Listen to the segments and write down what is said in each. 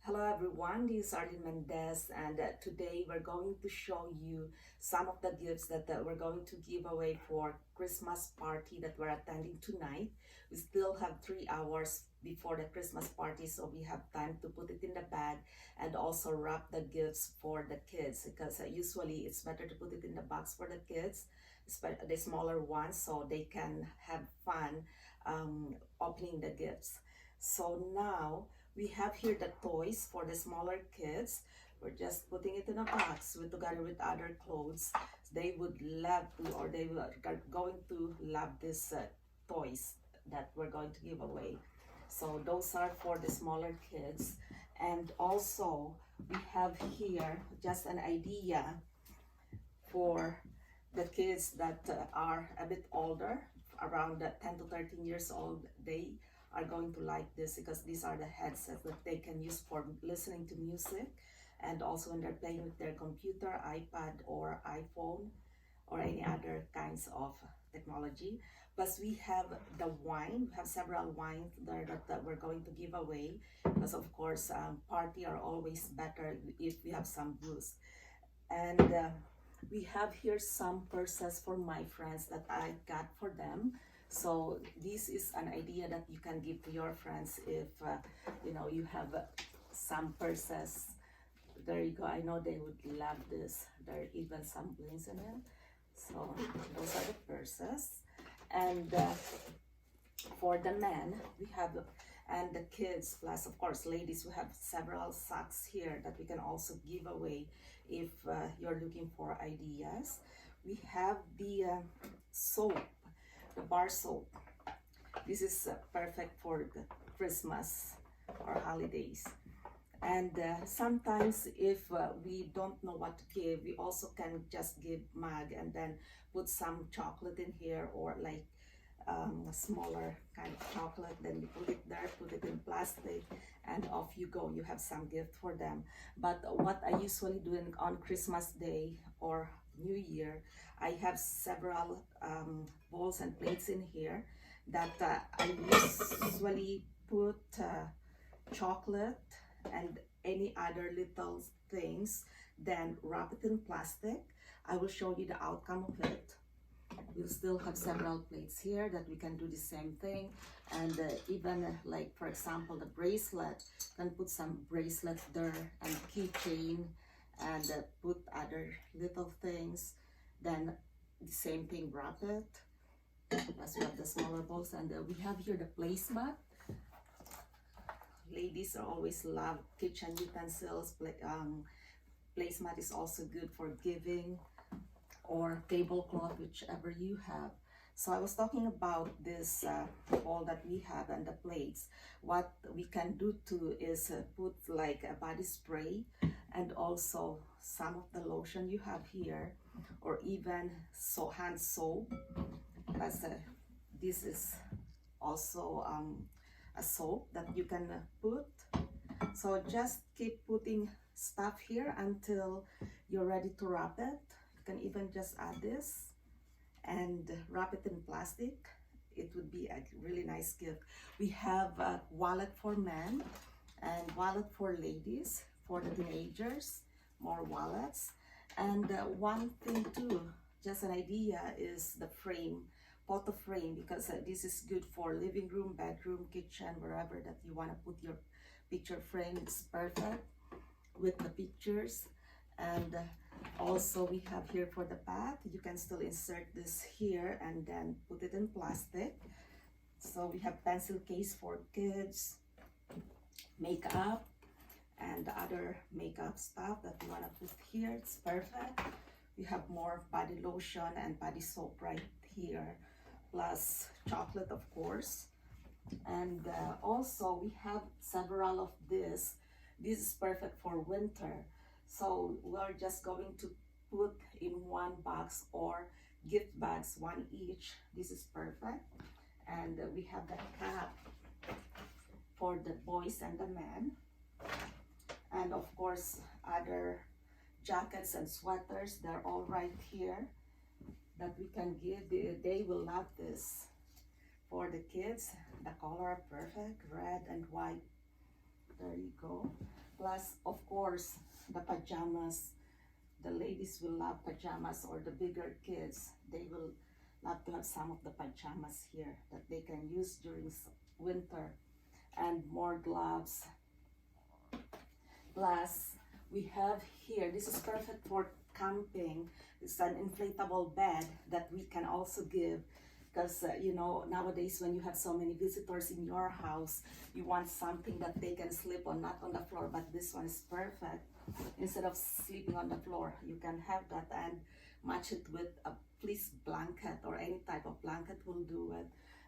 Hello everyone, this is Arlene Mendez, and today we're going to show you some of the gifts that we're going to give away for Christmas party that we're attending tonight. We still have 3 hours before the Christmas party, so we have time to put it in the bag and also wrap the gifts for the kids, because usually it's better to put it in the box for the kids, the smaller ones, so they can have fun opening the gifts. So now we have here the toys for the smaller kids. We're just putting it in a box together with other clothes. They would love to, or they are going to love this toys that we're going to give away. So those are for the smaller kids. And also we have here just an idea for the kids that are a bit older, around 10 to 13 years old. They are going to like this because these are the headsets that they can use for listening to music, and also when they're playing with their computer, iPad or iPhone or any other kinds of technology. Plus we have the wine. We have several wines there that we're going to give away, because of course party are always better if we have some booze. And we have here some purses for my friends that I got for them. So this is an idea that you can give to your friends if you have some purses. There you go. I know they would love this. There are even some blings in it. So those are the purses. And for the men, we have, and the kids, plus of course ladies, we have several socks here that we can also give away if you're looking for ideas. We have the soap, the bar soap. This is perfect for the Christmas or holidays. And sometimes if we don't know what to give, we also can just give mug and then put some chocolate in here, or like a smaller kind of chocolate. Then you put it there, put it in plastic, and off you go. You have some gift for them. But what I usually do on Christmas Day or New Year, I have several bowls and plates in here that I usually put chocolate and any other little things, then wrap it in plastic. I will show you the outcome of it. We'll still have several plates here that we can do the same thing. And even like for example the bracelet, can put some bracelet there, and keychain, and put other little things, then the same thing, wrap it. Plus we have the smaller balls, and we have here the placemat. Ladies always love kitchen utensils. Placemat is also good for giving, or tablecloth, whichever you have. So I was talking about this all that we have and the plates. What we can do too is put like a body spray, and also some of the lotion you have here, or even hand soap. Plus this is also a soap that you can put. So just keep putting stuff here until you're ready to wrap it. You can even just add this and wrap it in plastic. It would be a really nice gift. We have a wallet for men and wallet for ladies, for the teenagers, more wallets. And one thing too, just an idea, is the frame, photo frame, because this is good for living room, bedroom, kitchen, wherever that you want to put your picture frame. It's perfect with the pictures. And also we have here for the back, you can still insert this here and then put it in plastic. So we have pencil case for kids, makeup, and other makeup stuff that you want to put here. It's perfect. We have more body lotion and body soap right here, plus chocolate of course. And also we have several of this. This is perfect for winter. So we're just going to put in one box, or gift bags, one each. This is perfect. And we have the cap for the boys and the men. And of course other jackets and sweaters, they're all right here that we can give. They will love this. For the kids, the color perfect, red and white. There you go. Plus, of course, the pajamas. The ladies will love pajamas, or the bigger kids, they will love to have some of the pajamas here that they can use during winter. And more gloves. Plus, we have here, this is perfect for camping. It's an inflatable bed that we can also give, because you know, nowadays when you have so many visitors in your house, you want something that they can sleep on, not on the floor. But this one is perfect. Instead of sleeping on the floor, you can have that and match it with a fleece blanket, or any type of blanket will do it.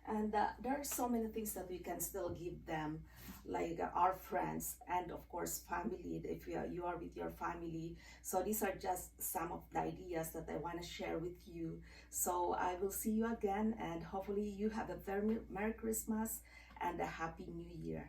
And there are so many things that we can still give them, like our friends, and of course family, if you are with your family. So these are just some of the ideas that I want to share with you. So I will see you again, and hopefully you have a very Merry Christmas and a Happy New Year.